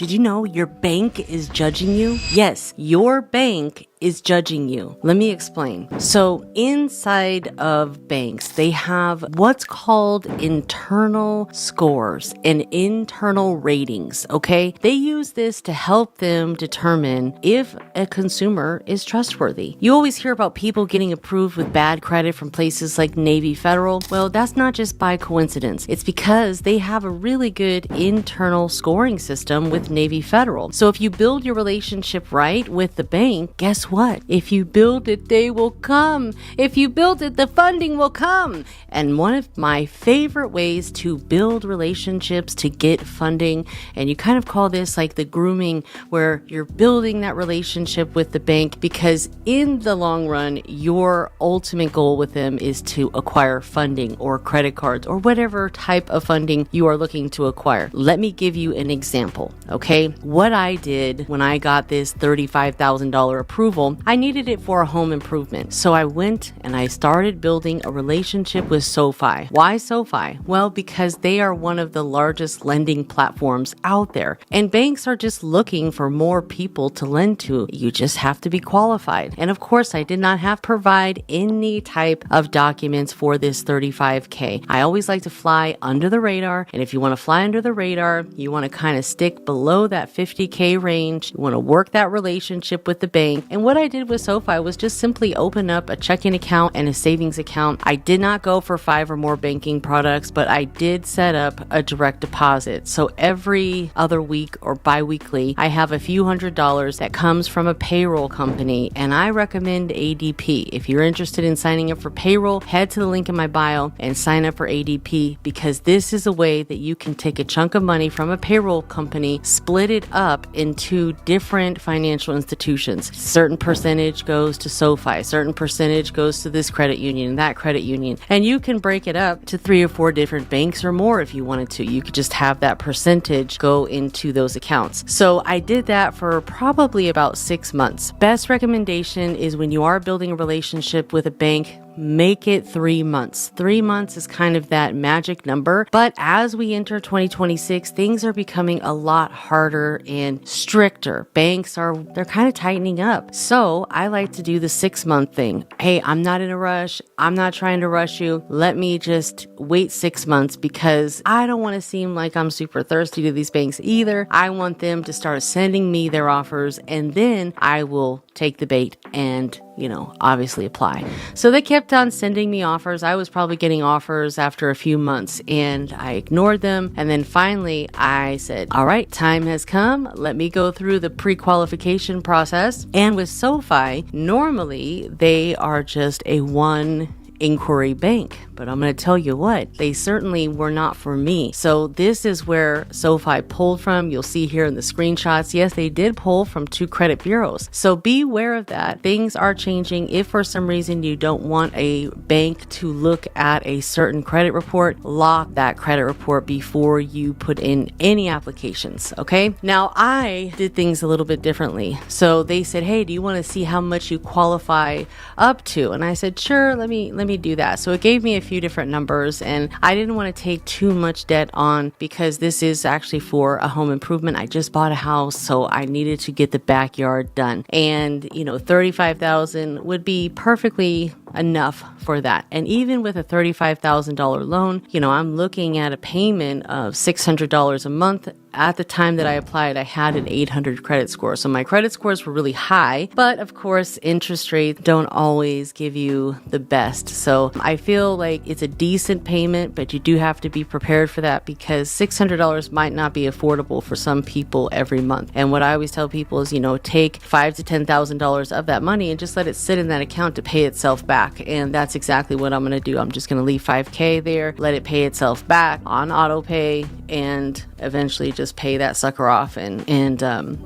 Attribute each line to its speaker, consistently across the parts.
Speaker 1: did you know your bank is judging you? Yes, your bank is judging you. Let me explain. So inside of banks, they have what's called internal scores and internal ratings, okay? They use this to help them determine if a consumer is trustworthy. You always hear about people getting approved with bad credit from places like Navy Federal. Well, that's not just by coincidence. It's because they have a really good internal scoring system with Navy Federal. So if you build your relationship right with the bank, guess what? If you build it, they will come. If you build it, the funding will come. And one of my favorite ways to build relationships to get funding, and you kind of call this like the grooming, where you're building that relationship with the bank, because in the long run, your ultimate goal with them is to acquire funding or credit cards or whatever type of funding you are looking to acquire. Let me give you an example, okay? What I did when I got this $35,000 approval, I needed it for a home improvement. So I went and I started building a relationship with SoFi. Why SoFi? Well, because they are one of the largest lending platforms out there. And banks are just looking for more people to lend to. You just have to be qualified. And of course, I did not have to provide any type of documents for this $35K. I always like to fly under the radar. And if you want to fly under the radar, you want to kind of stick below that $50K range. You want to work that relationship with the bank. And what I did with SoFi was just simply open up a checking account and a savings account. I did not go for 5 or more banking products, but I did set up a direct deposit. So every other week or bi-weekly, I have a few $100s that comes from a payroll company, and I recommend ADP. If you're interested in signing up for payroll, head to the link in my bio and sign up for ADP, because this is a way that you can take a chunk of money from a payroll company, split it up into different financial institutions. Certain percentage goes to SoFi, certain percentage goes to this credit union and that credit union. And you can break it up to 3 or 4 different banks or more if you wanted to. You could just have that percentage go into those accounts. So I did that for probably about 6 months. Best recommendation is when you are building a relationship with a bank, make it 3 months. 3 months is kind of that magic number. But as we enter 2026, things are becoming a lot harder and stricter. Banks they're kind of tightening up. So I like to do the 6-month thing. Hey, I'm not in a rush. I'm not trying to rush you. Let me just wait 6 months, because I don't want to seem like I'm super thirsty to these banks either. I want them to start sending me their offers, and then I will take the bait and, obviously apply. So they kept on sending me offers. I was probably getting offers after a few months, and I ignored them. And then finally I said, all right, time has come. Let me go through the pre-qualification process. And with SoFi, normally they are just a one inquiry bank, but I'm going to tell you what, they certainly were not for me. So this is where SoFi pulled from. You'll see here in the screenshots, yes, they did pull from 2 credit bureaus. So be aware of that. Things are changing. If for some reason you don't want a bank to look at a certain credit report, lock that credit report before you put in any applications, okay? Now, I did things a little bit differently. So they said, hey, do you want to see how much you qualify up to? And I said, sure, let me do that. So it gave me a few different numbers, and I didn't want to take too much debt on, because this is actually for a home improvement. I just bought a house, so I needed to get the backyard done. And, $35,000 would be perfectly enough for that. And even with a $35,000 loan, I'm looking at a payment of $600 a month. At the time that I applied, I had an 800 credit score. So my credit scores were really high, but of course, interest rates don't always give you the best. So I feel like it's a decent payment, but you do have to be prepared for that, because $600 might not be affordable for some people every month. And what I always tell people is, take $5,000 to $10,000 of that money and just let it sit in that account to pay itself back. And that's exactly what I'm going to do. I'm just going to leave $5K there, let it pay itself back on auto pay, and eventually just pay that sucker off. And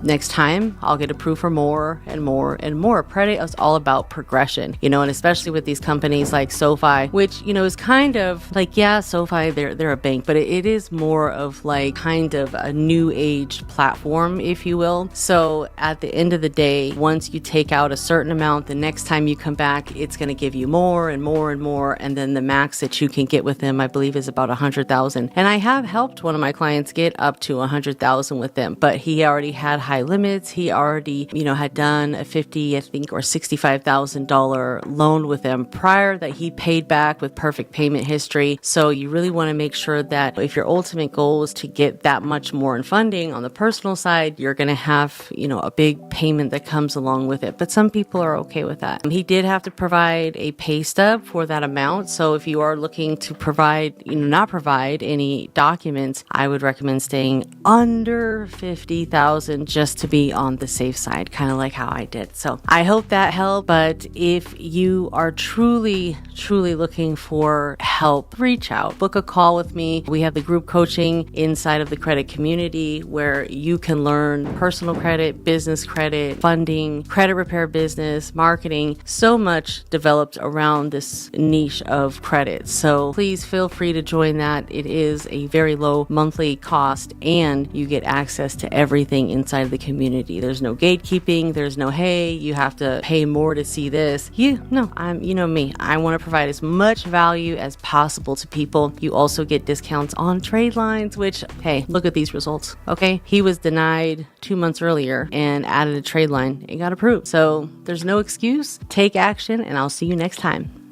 Speaker 1: next time I'll get approved for more and more and more. Credit is all about progression, and especially with these companies like SoFi, which, is kind of like, yeah, SoFi, they're a bank, but it is more of like kind of a new age platform, if you will. So at the end of the day, once you take out a certain amount, the next time you come back, it's going to give give you more and more and more. And then the max that you can get with them, I believe, is about 100,000. And I have helped one of my clients get up to 100,000 with them, but he already had high limits. He already, had done a $50, I think, or $65,000 loan with them prior that he paid back with perfect payment history. So you really want to make sure that if your ultimate goal is to get that much more in funding on the personal side, you're going to have, a big payment that comes along with it. But some people are okay with that. He did have to provide a pay stub for that amount. So if you are looking to not provide any documents, I would recommend staying under 50,000 just to be on the safe side, kind of like how I did. So I hope that helped. But if you are truly looking for help, reach out, book a call with me. We have the group coaching inside of the credit community where you can learn personal credit, business credit, funding, credit repair business, marketing, so much developed around this niche of credit. So please feel free to join that. It is a very low monthly cost and you get access to everything inside of the community. There's no gatekeeping. There's no, hey, you have to pay more to see this. I'm me. I want to provide as much value as possible to people. You also get discounts on trade lines, which, hey, look at these results. Okay. He was denied 2 months earlier and added a trade line. It got approved. So there's no excuse. Take action and I'll see you next time.